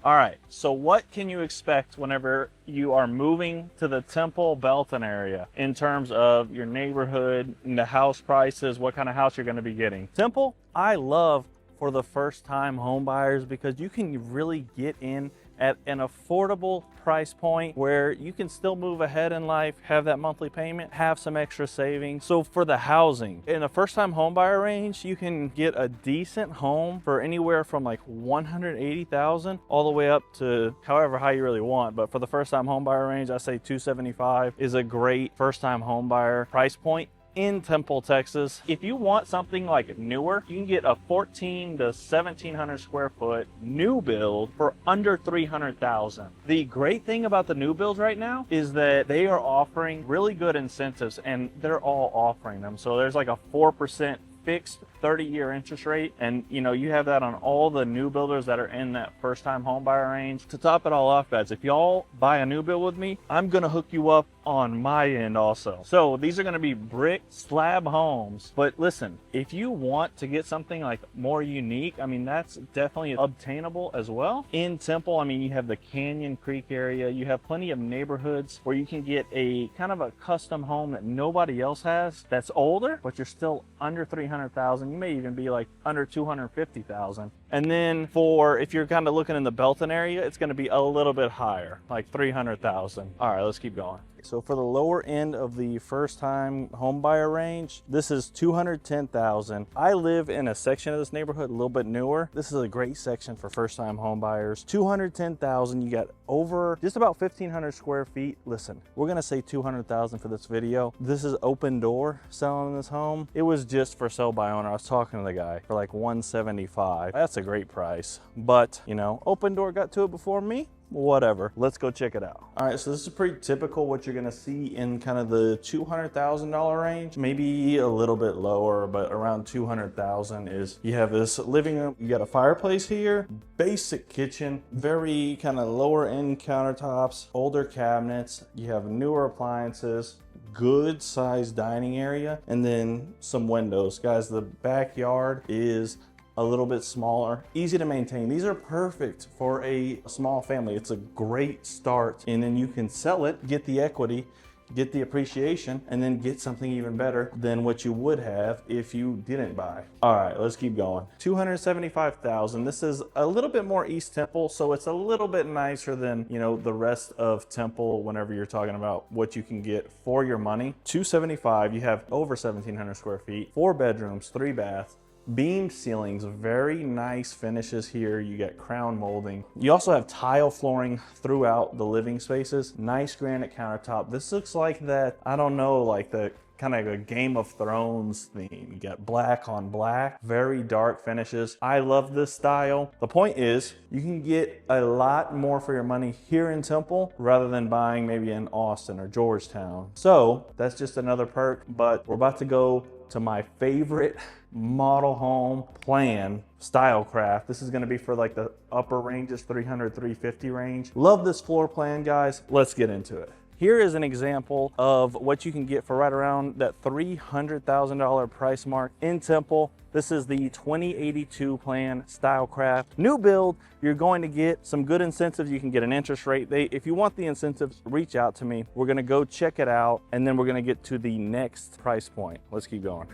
All right, so what can you expect whenever you are moving to the Temple Belton area in terms of your neighborhood and the house prices, what kind of house you're going to be getting? Temple, I love for the first time home buyers because you can really get in at an affordable price point where you can still move ahead in life, have that monthly payment, have some extra savings. So for the housing, in a first-time home buyer range, you can get a decent home for anywhere from like $180,000 all the way up to however high you really want. But for the first-time home buyer range, I say $275 is a great first-time home buyer price point in Temple, Texas. If you want something like newer, you can get a 14 to 1700 square foot new build for under $300,000. The great thing about the new builds right now is that they are offering really good incentives, and they're all offering them. So there's like a 4% fixed 30-year interest rate, and you have that on all the new builders that are in that first-time home buyer range. To top it all off, guys, if y'all buy a new build with me, I'm gonna hook you up on my end also. So these are going to be brick slab homes. But listen, if you want to get something like more unique, I mean, that's definitely obtainable as well. In Temple, I mean, you have the Canyon Creek area. You have plenty of neighborhoods where you can get a kind of a custom home that nobody else has that's older, but you're still under $300,000. You may even be like under $250,000. And then if you're kind of looking in the Belton area, it's going to be a little bit higher, like $300,000. All right, let's keep going. So for the lower end of the first time home buyer range, this is $210,000. I live in a section of this neighborhood a little bit newer. This is a great section for first time home buyers. $210,000, you got over just about 1,500 square feet. Listen, we're gonna say $200,000 for this video. This is open door selling this home. It was just for sale by owner. I was talking to the guy for like $175. That's a great price, but open door got to it before me. Whatever, let's go check it out. All right, so this is pretty typical what you're gonna see in kind of the $200,000 range, maybe a little bit lower, but around $200,000 is you have this living room, you got a fireplace here, basic kitchen, very kind of lower end countertops, older cabinets, you have newer appliances, good sized dining area, and then some windows. Guys, the backyard is a little bit smaller, easy to maintain. These are perfect for a small family. It's a great start, and then you can sell it, get the equity, get the appreciation, and then get something even better than what you would have if you didn't buy. All right, let's keep going. $275,000. This is a little bit more East Temple, so it's a little bit nicer than the rest of Temple whenever you're talking about what you can get for your money. $275,000, you have over 1,700 square feet, 4 bedrooms, 3 baths, beam ceilings, very nice finishes here. You got crown molding. You also have tile flooring throughout the living spaces. Nice granite countertop. This looks like that, I don't know, like the kind of a Game of Thrones theme. You got black on black, very dark finishes. I love this style. The point is, you can get a lot more for your money here in Temple rather than buying maybe in Austin or Georgetown. So that's just another perk, but we're about to go to my favorite model home plan, Stylecraft. This is going to be for like the upper ranges, 300, 350 range. Love this floor plan, guys. Let's get into it. Here is an example of what you can get for right around that $300,000 price mark in Temple. This is the 2082 plan, Stylecraft. New build, you're going to get some good incentives. You can get an interest rate. If you want the incentives, reach out to me. We're gonna go check it out, and then we're gonna get to the next price point. Let's keep going.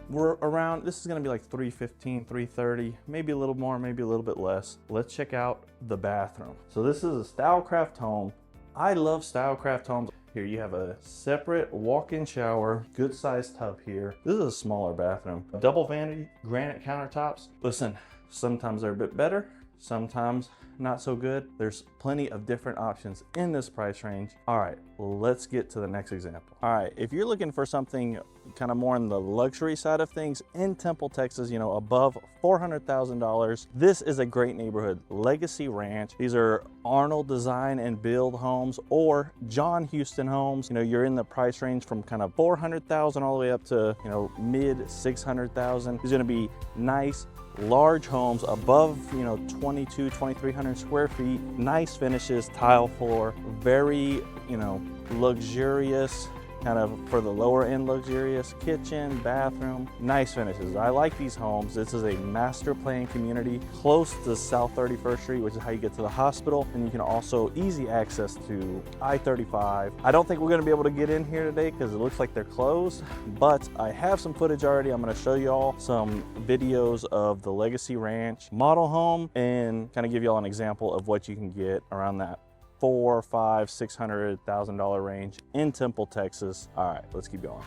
We're around, this is gonna be like 315, 330, maybe a little more, maybe a little bit less. Let's check out the bathroom. So this is a Stylecraft home. I love Stylecraft homes. Here you have a separate walk-in shower, good sized tub here. This is a smaller bathroom. Double vanity, granite countertops. Listen, sometimes they're a bit better, sometimes not so good. There's plenty of different options in this price range. All right, let's get to the next example. All right, if you're looking for something kind of more on the luxury side of things in Temple, Texas, above $400,000, this is a great neighborhood. Legacy Ranch. These are Arnold Design and Build homes or John Houston homes. You're in the price range from kind of $400,000 all the way up to, mid $600,000. These are gonna be nice, large homes above 2,300 square feet, nice finishes, tile floor, very luxurious kind of for the lower end luxurious kitchen, bathroom, nice finishes. I like these homes. This is a master plan community close to South 31st Street, which is how you get to the hospital. And you can also easy access to I-35. I don't think we're gonna be able to get in here today because it looks like they're closed, but I have some footage already. I'm gonna show you all some videos of the Legacy Ranch model home and kind of give you all an example of what you can get around that $400,000, $500,000, $600,000 range in Temple, Texas. All right, let's keep going.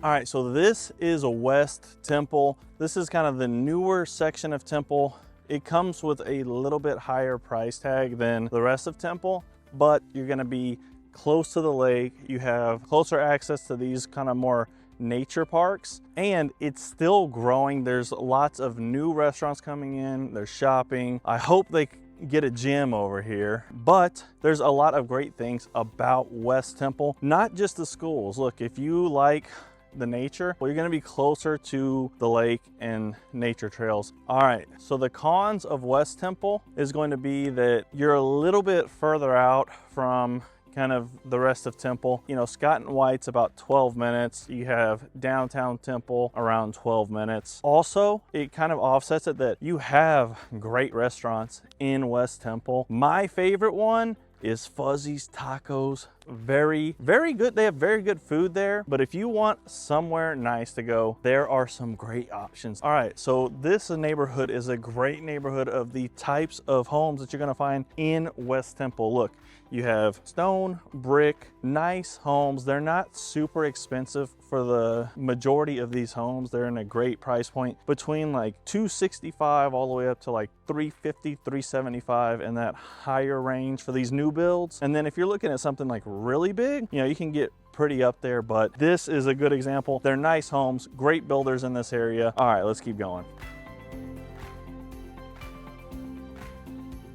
All right, so this is a West Temple. This is kind of the newer section of Temple. It comes with a little bit higher price tag than the rest of Temple, but you're gonna be close to the lake. You have closer access to these kind of more nature parks, and it's still growing. There's lots of new restaurants coming in. There's shopping. I hope they get a gym over here, but there's a lot of great things about West Temple, not just the schools. Look, if you like the nature, well, you're going to be closer to the lake and nature trails. All right, so the cons of West Temple is going to be that you're a little bit further out from kind of the rest of Temple. You know, Scott and White's about 12 minutes. You have downtown Temple around 12 minutes. Also, it kind of offsets it that you have great restaurants in West Temple. My favorite one is Fuzzy's Tacos. Very good. They have very good food there, but if you want somewhere nice to go, there are some great options. All right, so this neighborhood is a great neighborhood of the types of homes that you're gonna find in West Temple. Look, you have stone, brick, nice homes. They're not super expensive for the majority of these homes. They're in a great price point between like $265 all the way up to like $350, $375 in that higher range for these new builds. And then if you're looking at something like really big, you know, you can get pretty up there, but this is a good example. They're nice homes, great builders in this area. All right, let's keep going.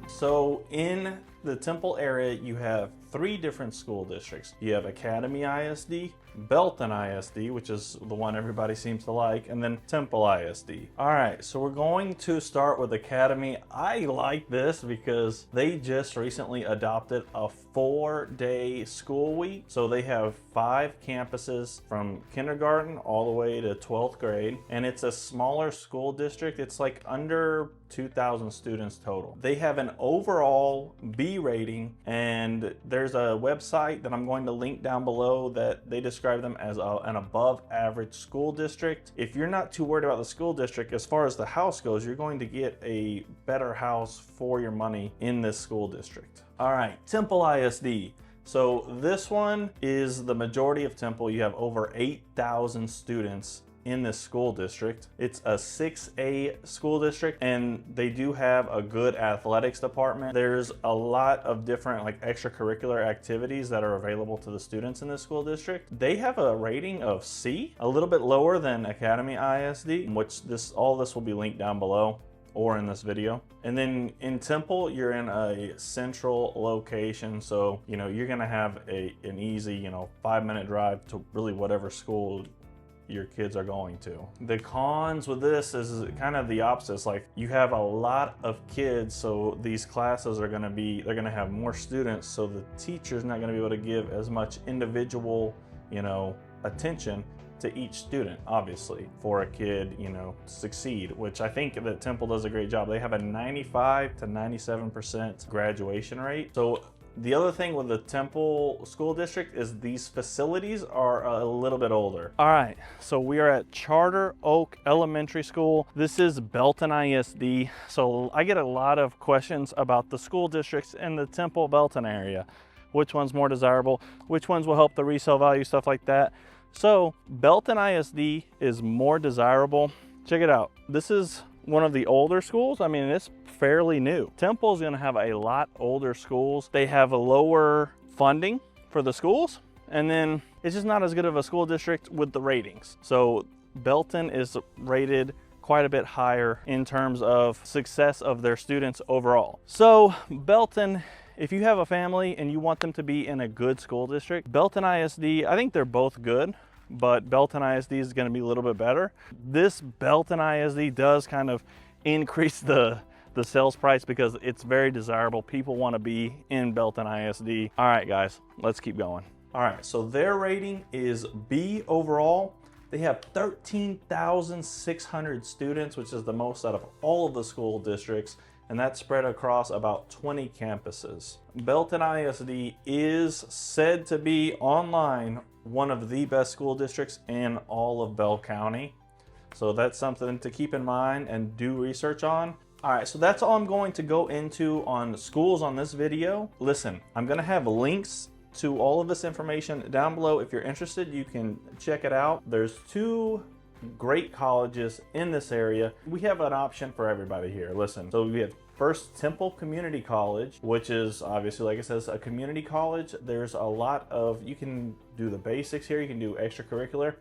So in the Temple area, you have 3 different school districts. You have Academy ISD, Belton ISD, which is the one everybody seems to like, and then Temple ISD. All right, so we're going to start with Academy. I like this because they just recently adopted a 4-day school week. So they have 5 campuses from kindergarten all the way to 12th grade, and it's a smaller school district. It's like under 2,000 students total. They have an overall B rating, and there's a website that I'm going to link down below that they describe them as an above average school district. If you're not too worried about the school district, as far as the house goes, you're going to get a better house for your money in this school district. All right, Temple ISD. So this one is the majority of Temple. You have over 8,000 students in this school district. It's a 6A school district, and they do have a good athletics department. There's a lot of different like extracurricular activities that are available to the students in this school district. They have a rating of C, a little bit lower than Academy ISD, which all this will be linked down below or in this video. And then in Temple, you're in a central location, so you know you're gonna have an easy 5-minute drive to really whatever school your kids are going to. The cons with this is kind of the opposite. It's like you have a lot of kids, so these classes are going to be, they're going to have more students, so the teacher's not going to be able to give as much individual attention to each student, obviously, for a kid to succeed, which I think that Temple does a great job. They have a 95 to 97% graduation rate. So the other thing with the Temple School District is these facilities are a little bit older. All right, so we are at Charter Oak Elementary School. This is Belton ISD. So I get a lot of questions about the school districts in the Temple Belton area. Which one's more desirable? Which ones will help the resale value, stuff like that. So Belton ISD is more desirable. Check it out. This is one of the older schools. I mean, it's fairly new. Temple's gonna have a lot older schools. They have a lower funding for the schools, and then it's just not as good of a school district with the ratings. So Belton is rated quite a bit higher in terms of success of their students overall. So Belton, if you have a family and you want them to be in a good school district, Belton ISD, I think they're both good, but Belton ISD is going to be a little bit better. This Belton ISD does kind of increase the the sales price because it's very desirable. People want to be in Belton ISD. All right, guys, let's keep going. All right, so their rating is B overall. They have 13,600 students, which is the most out of all of the school districts, and that's spread across about 20 campuses. Belton ISD is said to be online one of the best school districts in all of Bell County. So that's something to keep in mind and do research on. All right, so that's all I'm going to go into on schools on this video. Listen, I'm gonna have links to all of this information down below. If you're interested, you can check it out. There's 2 great colleges in this area. We have an option for everybody here. Listen, so we have first Temple Community College, which is obviously, like it says, a community college. There's a lot of, you can do the basics here, you can do extracurricular.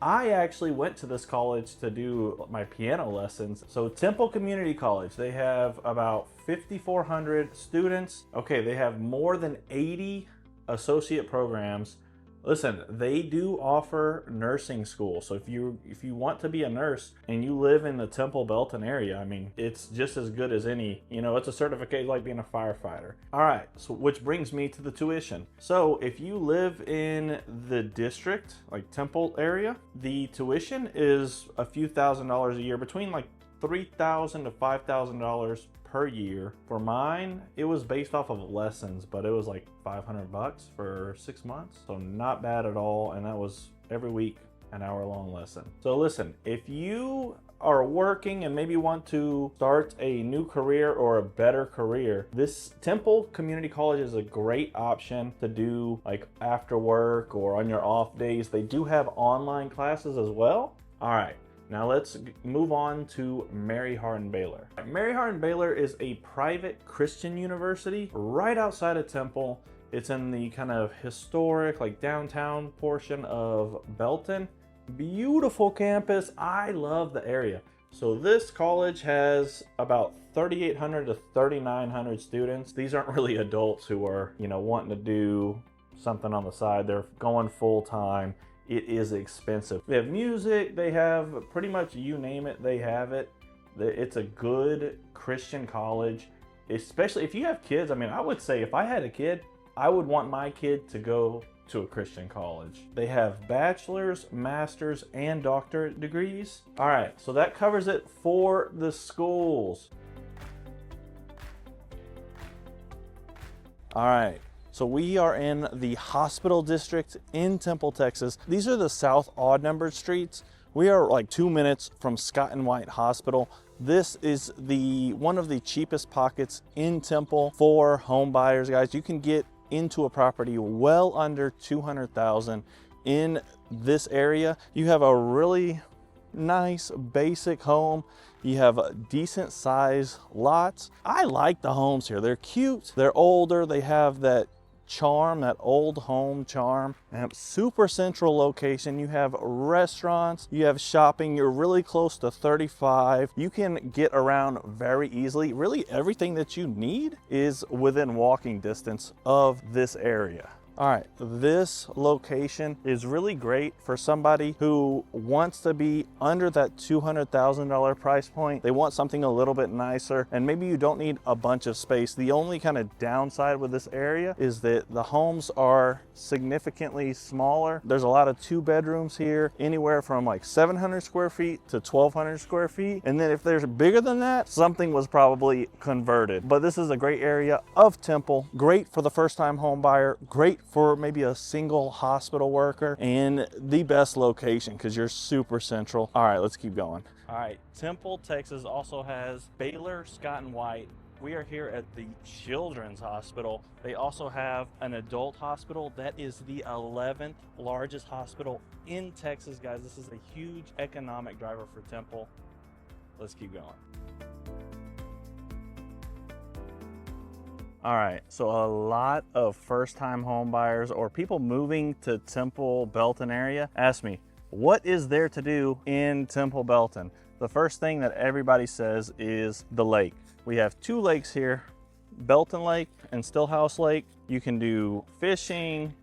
I actually went to this college to do my piano lessons. So Temple Community College, they have about 5,400 students. Okay, they have more than 80 associate programs. Listen, they do offer nursing school. So if you want to be a nurse and you live in the Temple Belton area, I mean, it's just as good as any, you know, it's a certificate like being a firefighter. All right, so which brings me to the tuition. So if you live in the district, like Temple area, the tuition is a few $1,000s a year, between like $3,000 to $5,000 per year. For mine, it was based off of lessons, but it was like $500 for 6 months. So not bad at all. And that was every week, an hour-long lesson. So listen, if you are working and maybe want to start a new career or a better career, this Temple Community College is a great option to do like after work or on your off days. They do have online classes as well. All right. Now let's move on to Mary Hardin Baylor. Mary Hardin Baylor is a private Christian university right outside of Temple. It's in the kind of historic, like downtown portion of Belton. Beautiful campus. I love the area. So this college has about 3,800 to 3,900 students. These aren't really adults who are, you know, wanting to do something on the side. They're going full time. It is expensive. They have music, they have pretty much you name it, they have it. It's a good Christian college, especially if you have kids. I mean, I would say if I had a kid, I would want my kid to go to a Christian college. They have bachelor's, master's, and doctorate degrees. All right, so that covers it for the schools. All right. So we are in the hospital district in Temple, Texas. These are the south odd numbered streets. We are like 2 minutes from Scott and White Hospital. This is one of the cheapest pockets in Temple for home buyers, guys. You can get into a property well under $200,000 in this area. You have a really nice basic home. You have decent size lots. I like the homes here. They're cute, they're older, they have that charm, that old home charm, and super central location. You have restaurants, you have shopping, you're really close to 35. You can get around very easily. Really everything that you need is within walking distance of this area. All right, this location is really great for somebody who wants to be under that $200,000 price point. They want something a little bit nicer, and maybe you don't need a bunch of space. The only kind of downside with this area is that the homes are significantly smaller. There's a lot of 2 bedrooms here, anywhere from like 700 square feet to 1,200 square feet. And then if there's bigger than that, something was probably converted. But this is a great area of Temple, great for the first-time home buyer, great for maybe a single hospital worker, and the best location because you're super central. All right, let's keep going. All right, Temple, Texas also has Baylor, Scott and White. We are here at the Children's Hospital. They also have an adult hospital. That is the 11th largest hospital in Texas, guys. This is a huge economic driver for Temple. Let's keep going. All right, so a lot of first-time home buyers or people moving to Temple Belton area ask me, what is there to do in Temple Belton? The first thing that everybody says is the lake. We have 2 lakes here, Belton Lake and Stillhouse Lake. You can do fishing,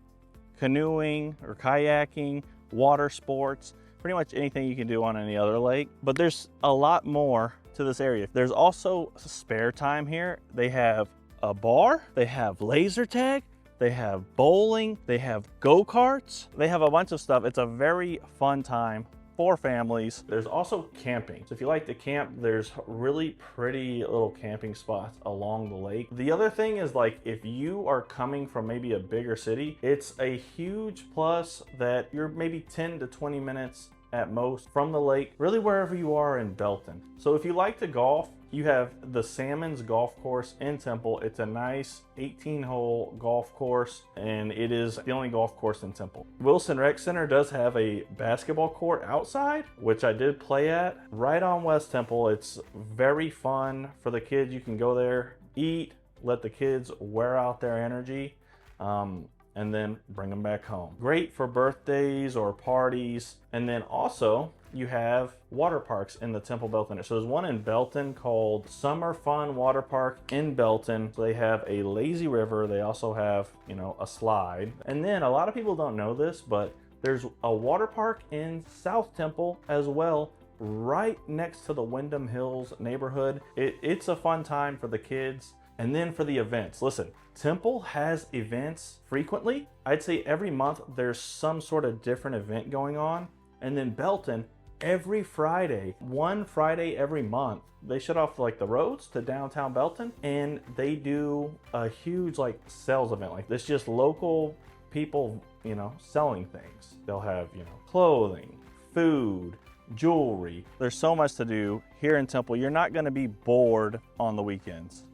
canoeing or kayaking, water sports, pretty much anything you can do on any other lake. But there's a lot more to this area. There's also spare time here. They have a bar, they have laser tag, they have bowling, they have go-karts, they have a bunch of stuff. It's a very fun time for families. There's also camping. So if you like to camp, there's really pretty little camping spots along the lake. The other thing is, like, if you are coming from maybe a bigger city, it's a huge plus that you're maybe 10 to 20 minutes at most from the lake, really wherever you are in Belton. So if you like to golf, you have the Salmons Golf Course in Temple. It's a nice 18-hole golf course, and it is the only golf course in Temple. Wilson Rec Center does have a basketball court outside, which I did play at, right on West Temple. It's very fun for the kids. You can go there, eat, let the kids wear out their energy, and then bring them back home. Great for birthdays or parties. And then also you have water parks in the Temple Belton. So there's one in Belton called Summer Fun Water Park in Belton. So they have a lazy river. They also have, you know, a slide. And then a lot of people don't know this, but there's a water park in South Temple as well, right next to the Wyndham Hills neighborhood. It's a fun time for the kids. And then for the events, listen, Temple has events frequently. I'd say every month there's some sort of different event going on. And then Belton, every Friday, one Friday every month, they shut off like the roads to downtown Belton, and they do a huge like sales event. Like this, just local people, you know, selling things. They'll have, you know, clothing, food, jewelry. There's so much to do here in Temple. You're not gonna be bored on the weekends.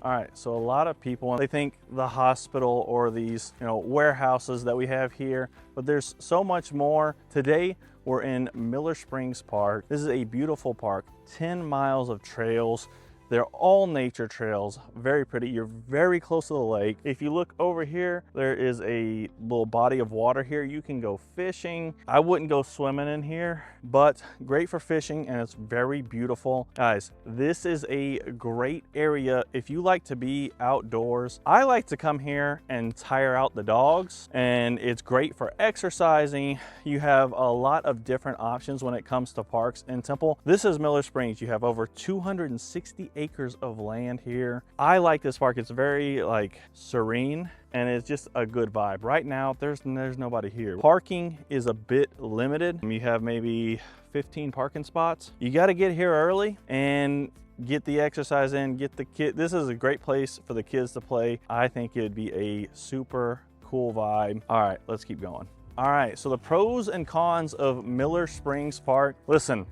All right, so a lot of people, they think the hospital or these, you know, warehouses that we have here, but there's so much more. Today, we're in Miller Springs Park. This is a beautiful park, 10 miles of trails. They're all nature trails, very pretty. You're very close to the lake. If you look over here, there is a little body of water here. You can go fishing. I wouldn't go swimming in here, but great for fishing, and it's very beautiful. Guys, this is a great area if you like to be outdoors. I like to come here and tire out the dogs, and it's great for exercising. You have a lot of different options when it comes to parks in Temple. This is Miller Springs. You have over 260 acres of land here. I like this park. It's very like serene, and it's just a good vibe. Right now, there's nobody here. Parking is a bit limited. You have maybe 15 parking spots. You got to get here early and get the exercise in, get the kid. This is a great place for the kids to play. I think it'd be a super cool vibe. All right, let's keep going. All right, so the pros and cons of Miller Springs Park. Listen,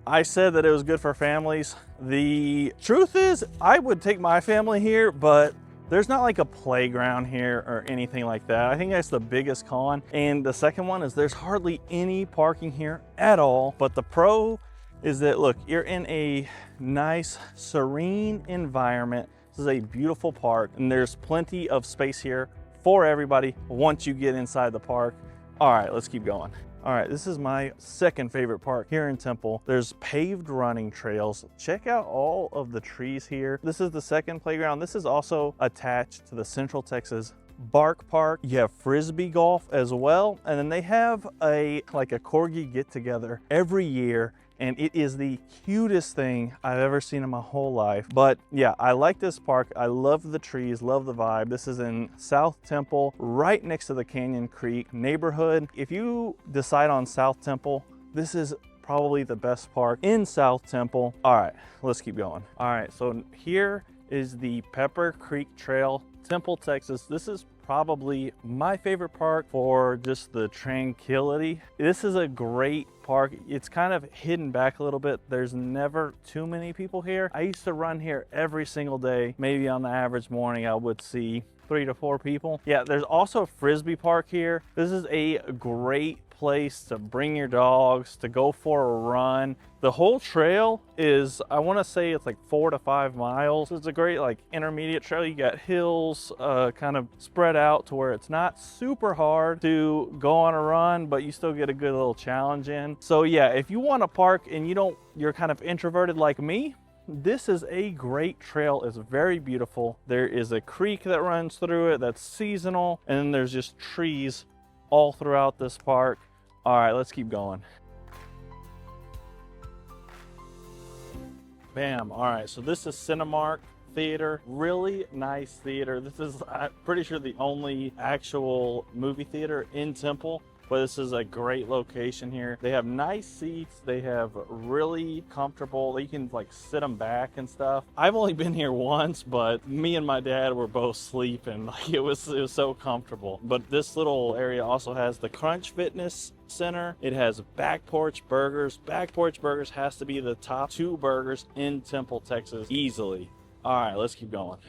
I said that it was good for families. The truth is, I would take my family here, but there's not like a playground here or anything like that. I think that's the biggest con. And the second one is there's hardly any parking here at all. But the pro is that, look, you're in a nice, serene environment. This is a beautiful park, and there's plenty of space here for everybody once you get inside the park. All right, let's keep going. All right, this is my second favorite park here in Temple. There's paved running trails. Check out all of the trees here. This is the second playground. This is also attached to the Central Texas Bark Park. You have Frisbee golf as well. And then they have like a corgi get together every year. And it is the cutest thing I've ever seen in my whole life. But yeah, I like this park. I love the trees, love the vibe. This is in South Temple, right next to the Canyon Creek neighborhood. If you decide on South Temple, this is probably the best park in South Temple. All right, let's keep going. All right, so here is the Pepper Creek Trail, Temple, Texas. This is probably my favorite park for just the tranquility. This is a great park. It's kind of hidden back a little bit. There's never too many people here. I used to run here every single day. Maybe on the average morning I would see 3 to 4 people. Yeah, there's also a Frisbee park here. This is a great place to bring your dogs, to go for a run. The whole trail is, I want to say it's like 4 to 5 miles. It's a great like intermediate trail. You got hills kind of spread out to where it's not super hard to go on a run, but you still get a good little challenge in. So yeah, if you want to park and you're kind of introverted like me, this is a great trail. It's very beautiful. There is a creek that runs through it that's seasonal, and then there's just trees all throughout this park. All right, let's keep going. Bam. All right, so this is Cinemark Theater. Really nice theater. This is, I'm pretty sure, the only actual movie theater in Temple. But this is a great location here. They have nice seats. They have really comfortable, you can like sit them back and stuff. I've only been here once, but me and my dad were both sleeping. Like it was so comfortable. But this little area also has the Crunch Fitness Center. It has Back Porch Burgers. Back Porch Burgers has to be the top 2 burgers in Temple, Texas, easily. All right, let's keep going.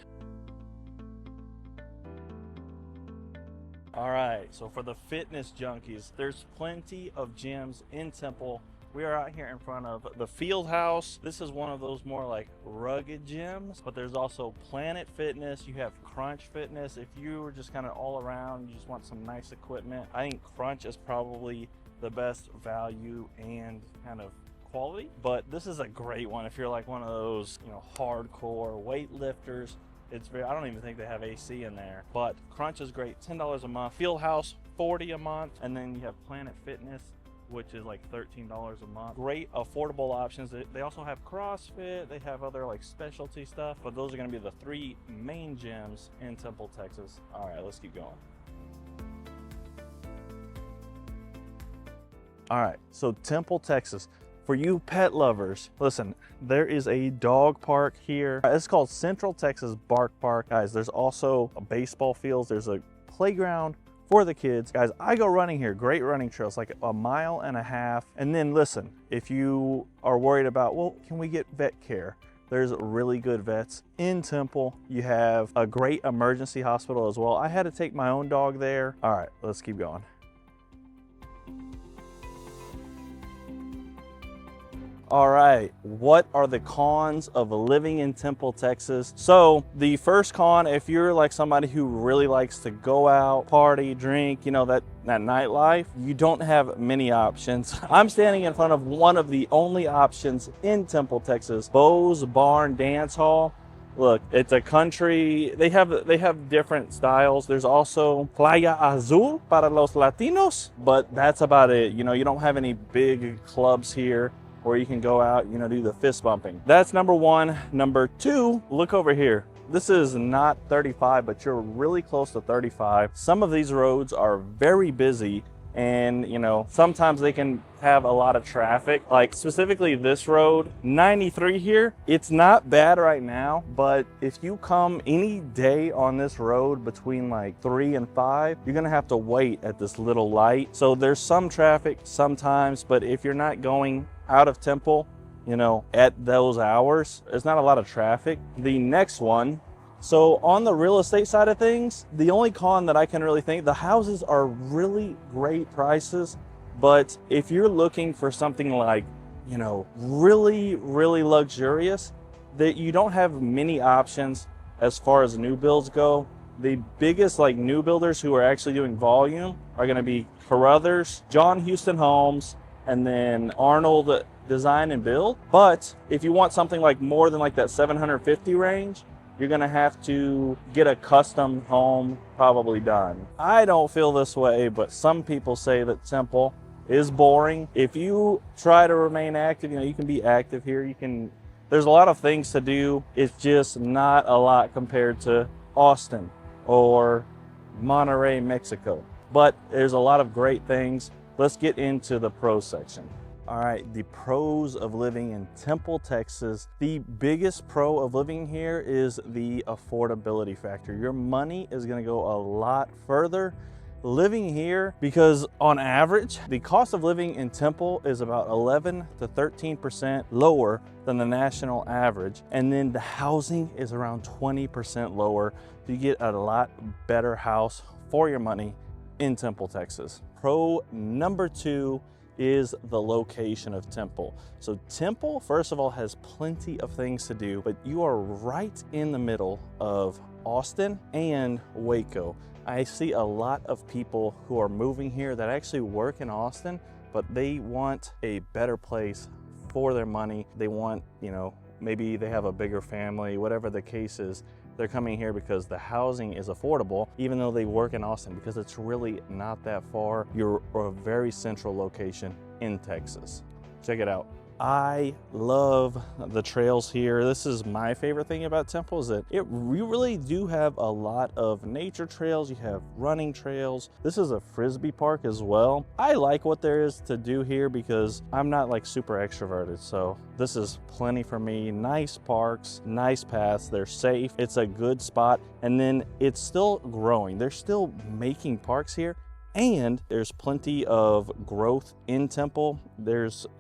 All right, so for the fitness junkies, there's plenty of gyms in Temple. We are out here in front of the Field House. This is one of those more like rugged gyms, but there's also Planet Fitness. You have Crunch Fitness. If you were just kind of all around, you just want some nice equipment, I think Crunch is probably the best value and kind of quality. But this is a great one if you're like one of those, you know, hardcore weightlifters. It's very, I don't even think they have AC in there, but Crunch is great. $10 a month. Field House, $40 a month. And then you have Planet Fitness, which is like $13 a month. Great affordable options. They also have CrossFit. They have other like specialty stuff, but those are going to be the 3 main gyms in Temple, Texas. All right, let's keep going. All right, so Temple, Texas. For you pet lovers, listen, there is a dog park here. It's called Central Texas Bark Park. Guys, there's also a baseball field. There's a playground for the kids. Guys, I go running here, great running trails, like 1.5 miles. And then listen, if you are worried about, well, can we get vet care? There's really good vets in Temple. You have a great emergency hospital as well. I had to take my own dog there. All right, let's keep going. All right, what are the cons of living in Temple, Texas? So the first con, if you're like somebody who really likes to go out, party, drink, you know, that nightlife, you don't have many options. I'm standing in front of one of the only options in Temple, Texas, Beau's Barn Dance Hall. Look, it's a country, they have different styles. There's also Playa Azul para los Latinos, but that's about it. You know, you don't have any big clubs here where you can go out, you know, do the fist bumping. That's number one. Number two, look over here. This is not 35, but you're really close to 35. Some of these roads are very busy, and you know, sometimes they can have a lot of traffic. Like specifically this road, 93 here, it's not bad right now, but if you come any day on this road between like 3 and 5, you're gonna have to wait at this little light. So there's some traffic sometimes, but if you're not going out of Temple, you know, at those hours, there's not a lot of traffic. The next one, so on the real estate side of things, the only con that I can really think, the houses are really great prices, but if you're looking for something like, you know, really luxurious, that you don't have many options as far as new builds go. The biggest like new builders who are actually doing volume are going to be Carruthers, John Houston Homes, and then Arnold Design and Build. But if you want something like more than like that 750 range, you're gonna have to get a custom home probably done. I don't feel this way, but some people say that Temple is boring. If you try to remain active, you know, you can be active here. There's a lot of things to do. It's just not a lot compared to Austin or Monterrey, Mexico. But there's a lot of great things. Let's get into the pros section. All right, the pros of living in Temple, Texas. The biggest pro of living here is the affordability factor. Your money is gonna go a lot further living here because on average, the cost of living in Temple is about 11 to 13% lower than the national average. And then the housing is around 20% lower. You get a lot better house for your money in Temple, Texas. Pro number two is the location of Temple. So Temple, first of all, has plenty of things to do, but you are right in the middle of Austin and Waco. I see a lot of people who are moving here that actually work in Austin, but they want a better place for their money. They want, you know, maybe they have a bigger family, whatever the case is. They're coming here because the housing is affordable, even though they work in Austin, because it's really not that far. You're a very central location in Texas. Check it out. I love the trails here. This is my favorite thing about Temple, is that you really do have a lot of nature trails. You have running trails. This is a frisbee park as well. I like what there is to do here because I'm not like super extroverted, so this is plenty for me. Nice parks, nice paths, they're safe. It's a good spot, and then it's still growing. They're still making parks here. And there's plenty of growth in Temple.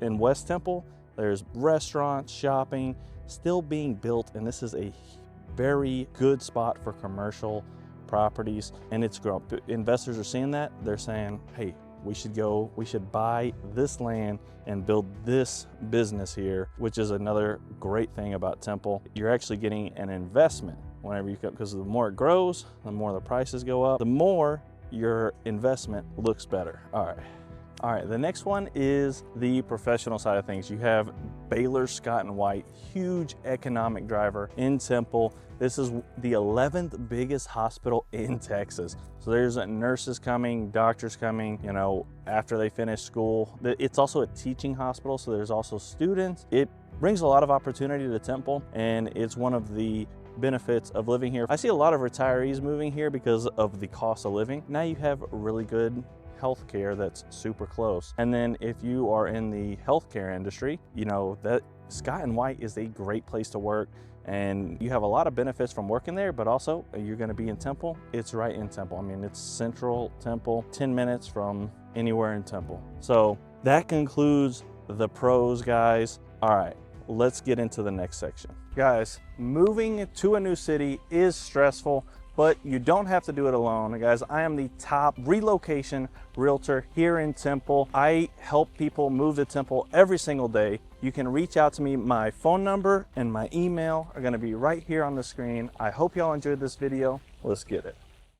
In West Temple, there's restaurants, shopping, still being built. And this is a very good spot for commercial properties. And it's growing. Investors are seeing that. They're saying, hey, we should buy this land and build this business here, which is another great thing about Temple. You're actually getting an investment whenever you come, because the more it grows, the more the prices go up, the more your investment looks better. All right, the next one is the professional side of things. You have Baylor Scott & White, huge economic driver in Temple. This is the 11th biggest hospital in Texas. So there's nurses coming, doctors coming, you know, after they finish school. It's also a teaching hospital, so there's also students. It brings a lot of opportunity to Temple, and it's one of the benefits of living here. I see a lot of retirees moving here because of the cost of living. Now you have really good healthcare that's super close. And then if you are in the healthcare industry, you know that Scott & White is a great place to work, and you have a lot of benefits from working there, but also you're going to be in Temple. It's right in Temple. I mean, it's central Temple, 10 minutes from anywhere in Temple. So that concludes the pros, guys. All right, let's get into the next section. Guys, moving to a new city is stressful, but you don't have to do it alone. Guys, I am the top relocation realtor here in Temple. I help people move to Temple every single day. You can reach out to me. My phone number and my email are gonna be right here on the screen. I hope y'all enjoyed this video. Let's get it.